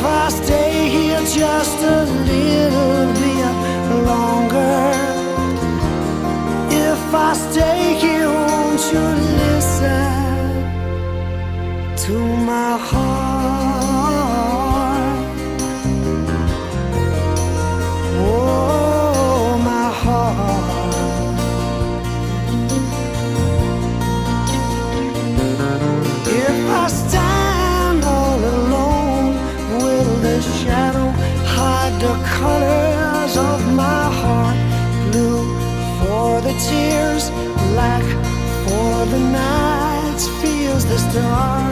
I stay here just a little bit longer, if I stay here, won't you listen to my heart? Oh, my heart. If I stand all alone, will the shadow hide the colors of my heart? Blue for the tears, black for the nights, feels the stars.